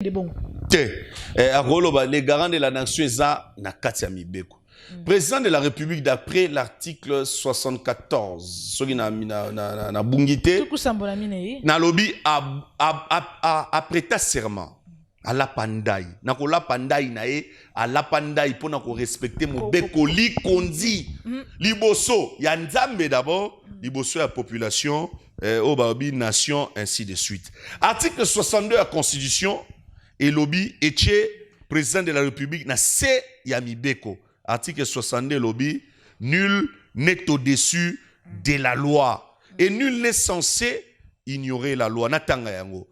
de bon. Les garants de la nation eza na kati ya mibeko. Président de la République d'après l'article 74 soki na bungité na lobi a prêté serment à la pandai na ko la pandai na e à la pandai pour na ko respecter mobeko li kondi liboso ya nzambe d'abord liboso ya population au babi nation ainsi de suite. Article 62 de la Constitution et lobby etche président de la République na se ya mibeko. Article 62 lobby nul n'est au-dessus de la loi et nul n'est censé ignorer la loi. Natanga yango.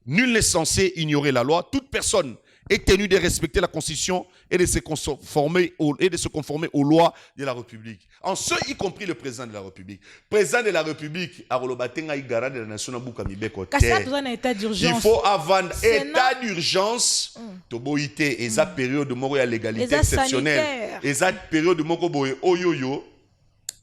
Nul n'est censé ignorer la loi. Toute personne est tenue de respecter la Constitution et de se conformer aux lois de la République. En ce, y compris le président de la République. Président de la République, de la nation il faut avant état d'urgence, toboité, et période de légalité exceptionnelle, et période de boye oyoyo,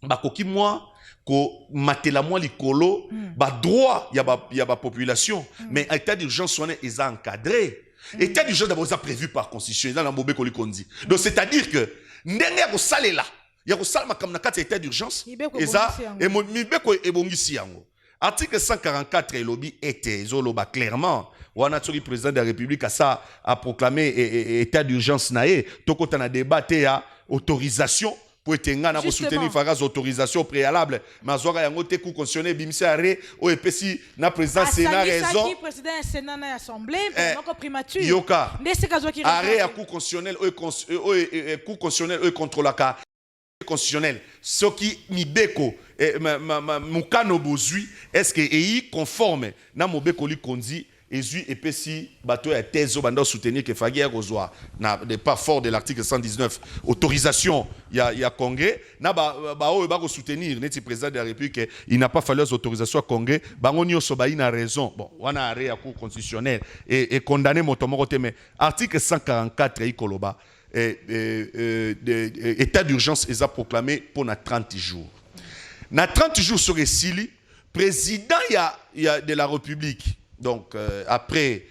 bakoki moi, ko matela moi likolo, ba droit ya ba population, mais état d'urgence sonne est encadré. État d'urgence d'abord prévu par constitution dans la mobeko likondi. Donc c'est-à-dire que ndenge ko salela, ya ko salama comme na kati état d'urgence, eza et mibeko ebongisi yango. Article 144 et lobby était zoloba clairement. Wana tsori président de la République a proclamé état d'urgence naé. Tokota na débatté ya autorisation pour étenga na soutenir fagas autorisation préalable. Mazora yango te ku constitutionnel bimisiare o epesi na président Sénat raison. Président Sénat na assemblée donc primature. Yoka. Arrêt à coup constitutionnel coup constitutionnel contrôlaka constitutionnel. Ce qui mibeko mukano bozui est-ce que est conforme na mobeko li kondi Ezui epesi bateau ya thèse banda soutenir que fagi ya kozwa na de pas fort de l'article 119 autorisation ya congrès na ba o ba ko soutenir neti président de la République il n'a pas fallu autorisation à congrès bango nyonso ba ina raison bon wana arrêt ya cour constitutionnelle et condamné motomo côté mais article 144 ikoloba état d'urgence est proclamé pour na 30 jours na 30 jours sur Sili président de la République. Donc, après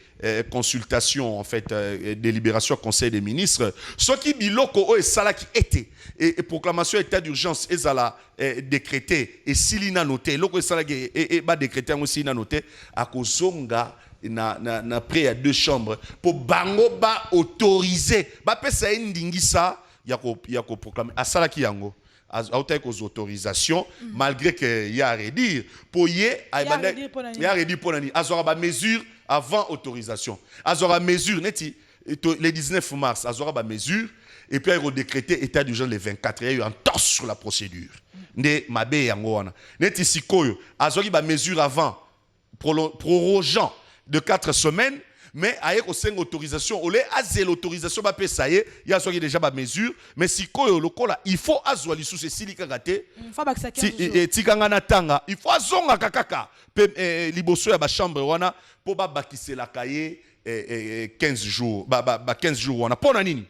consultation, en fait, délibération Conseil des ministres, ce qui biloko et sala qui était et proclamation état d'urgence et la décrété et s'il n'a noté, loko sala et ba décrété aussi n'a noté à kozonga na près à deux chambres pour bango ba autoriser ba pesa ndingisa ya ko proclamer à sala qui yango aux autorisations malgré que y a à redire pour y a redire pour nani azora mesure avant autorisation azora mesure neti le 19 mars azora ba mesure et puis il a décrété état d'urgence le 24 il y a eu un torse sur la procédure ne mabe yango wana neti sikoyo azori ba mesure avant prorogeant de 4 semaines. Mais avec une autorisation, on a l'autorisation, il y a déjà ma mesure, mais si il faut azwa sous ce silika gâté, il faut azonga kakaka, liboso ya ba chambre wana pour ba bakise la cahier 15 jours, 15 jours wana pona nini?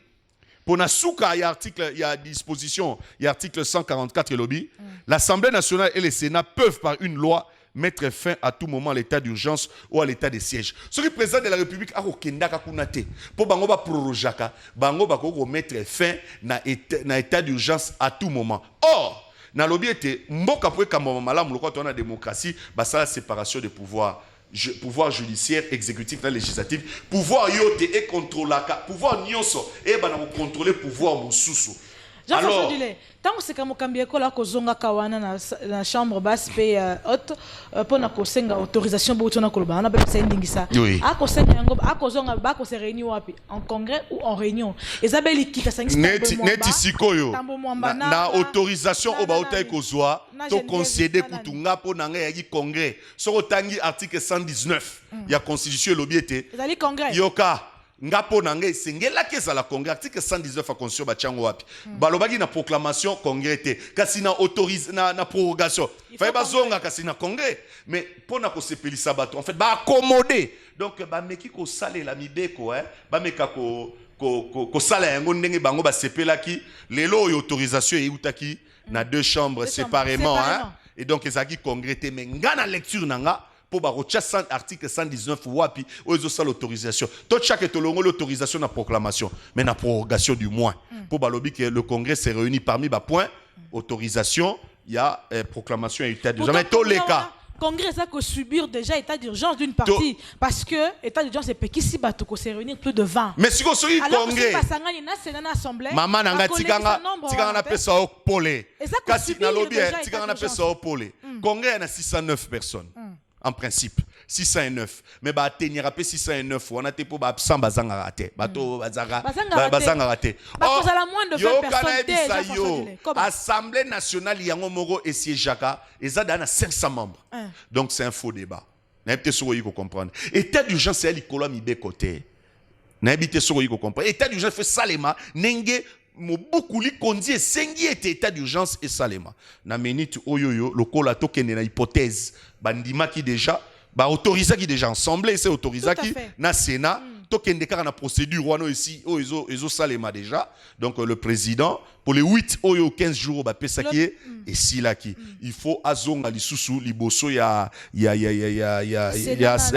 Pona souka il y a article, il y a disposition, il y a article 144 lobby, l'Assemblée nationale et le Sénat peuvent par une loi mettre fin à tout moment à l'état d'urgence ou à l'état de siège. Ce qui est président de la République a okendaka kunate pour bango ba prorogaka, bango ba ko mettre fin na état d'urgence à tout moment. Or, na lobby était mboka pour kamama malamu lokwa to na démocratie, ba ça la séparation des pouvoirs. Pouvoir judiciaire, exécutif, législatif, pouvoir yote et contrôlaka, pouvoir nyonso et ba na contrôler pouvoir mususu. Alors, tant que c'est comme Kambieko là, Kozonga Kawana na la chambre basse paye haute pour na kosenga autorisation pour tona koloba na bepesa ndingisa. A kosenga yango a kozonga ba ko se réunion wapi en congrès ou en réunion. Isabelle Ikita sangisa neti sikoyo na autorisation au ba otai kozwa to concéder kutunga po na ngai ya congrès. So tangi article 119 ya constitution lobiete. Ezali congrès. Yoka ngapo nangé sengela kesa la congrès article 119 à constitution bachango wapi balobaki na proclamation congrès te kasi na autorise na prorogation fa bazonga kasi na congrès mais pona ko sepelisa bato en fait ba accommoder donc ba meki ko salela mibeko ba meka ko sala yango ndenge bango ba sepelaki lelo autorisation e utaki na deux chambres séparément et donc ezaki congrès te mais ngana lecture nanga pour barocha article 119 wapi ozo ça l'autorisation. Tout chaque tolongo l'autorisation na proclamation, mais na prorogation du mois. Pour balobi que le Congrès s'est réuni parmi ba points autorisation, il y a proclamation et état d'urgence. Mais tous les cas Congrès ça que subir déjà état d'urgence d'une partie parce que état d'urgence c'est qui si bato ko se réunir plus de 20. Mais si ko sori Congrès. Alors si pasangani na sénat assemblée. Maman nanga tikanga na pesa au pole. Kasi na lobby tikanga na pesa au pole. Congrès na 609 personnes. En principe 609 mais ba tenir après 609 on a été pour ba absent bazanga raté bato bazanga raté ba la moins de 20 personnes Assemblée nationale yango moko et siégeaka ezada na 500 membres donc c'est un faux débat na peut soyi ko comprendre état d'urgence c'est likolo mi be côté na bité soyi ko comprendre état d'urgence fait salema nenge beaucoup li kondi sengi était état d'urgence et salema na minute oyoyo lokola tokende na hypothèse bandima qui déjà ba autorisé qui déjà ensemble c'est autorisé qui na Sénat tokende kaka na procédure wano ici ezo salema déjà donc le président pour les 8 oyo 15 jours ba pesa qui et si là qui il faut azonga lisusu liboso ya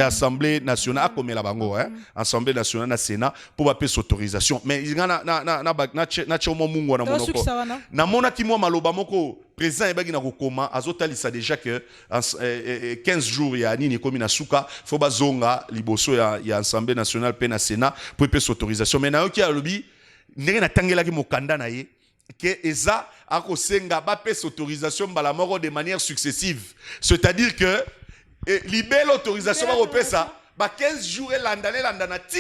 assemblée nationale comme la bango assemblée nationale na Sénat pour ba pesa autorisation mais na chomo mungu na monoko na mona ki mo maloba moko président ebaki na kokoma azotalisa déjà que 15 jours ya nini komi na suka faut bazonga liboso ya assemblée nationale pe na Sénat pour pesa autorisation mais na yoki alobi ndenge na tangelaki mokanda na ye que eza akosenga ba pesa autorisation bala moko de manière successive c'est-à-dire que libelle autorisation ba kopesa ba 15 jours landana ti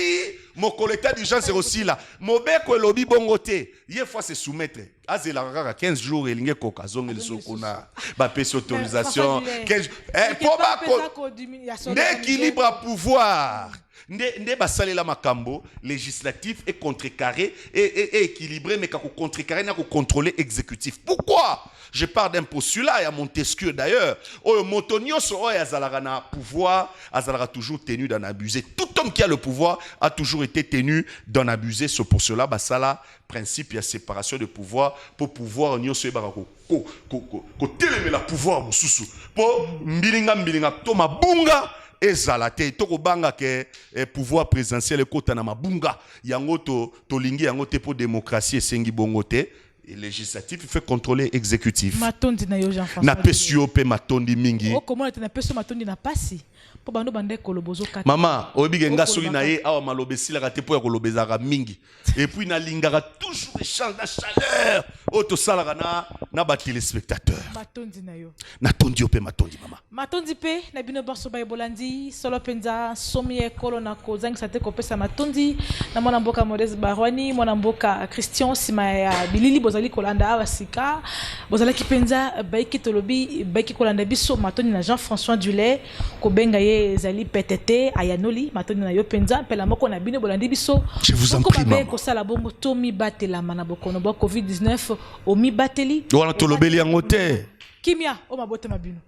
mon collecteur d'urgence aussi là mobeko elobi bongote ye fois se soumettre azela kaka 15 jours elinge koka zonga lisokona ba pesa autorisation 15 pour ba d'équilibre à pouvoir Nde basalela makambo législatif et contrecarré et équilibré mais kako contrecarré na ko contrôler exécutif. Pourquoi? Je parle d'un postulat à Montesquieu d'ailleurs. Oyo Motonio so oyo azalaka na pouvoir, azalaka toujours tenu d'en abuser. Tout homme qui a le pouvoir a toujours été tenu d'en abuser. C'est pour cela basala principe ya séparation de pouvoir pour pouvoir nyoso ebaka ko telemela pouvoir mosusu. Pour mbilinga to mabunga ezalate toko banga ke pouvoir présidentiel kota na mabunga yango to lingi yango te pour démocratie esengi bongo te et législatif il fait contrôler exécutif matondi na yo Jean-François na pesio pe matondi mingi comment na pesio matondi na pasi po bando bande kolobozo kata mama oyebige nga soki na ye awa malobesila kate po ya kolobezaka mingi et puis na lingaka toujours échange na chaleur auto salaka na ba téléspectateurs matondi na yo na tondi pe matondi mama matondi pe na bino baso ba bolandi solo penza somi ekolo na ko zangisa te ko pesa matondi na mwana mboka Modeste Barwani mwana mboka Christian sima ya bilili bozali kolanda awa sika bozali kipenza baiki tolobi baiki kolanda biso matondi na Jean-François Dulay ko benga ye ezali PTT ayanoli matondi na yo penza pela moko na bino bolandi biso je vous en prie maman ko sala bongo to mi batela mana bokono bo COVID-19 o mi bateli wana tolobeli yango te kimia o mabote mabino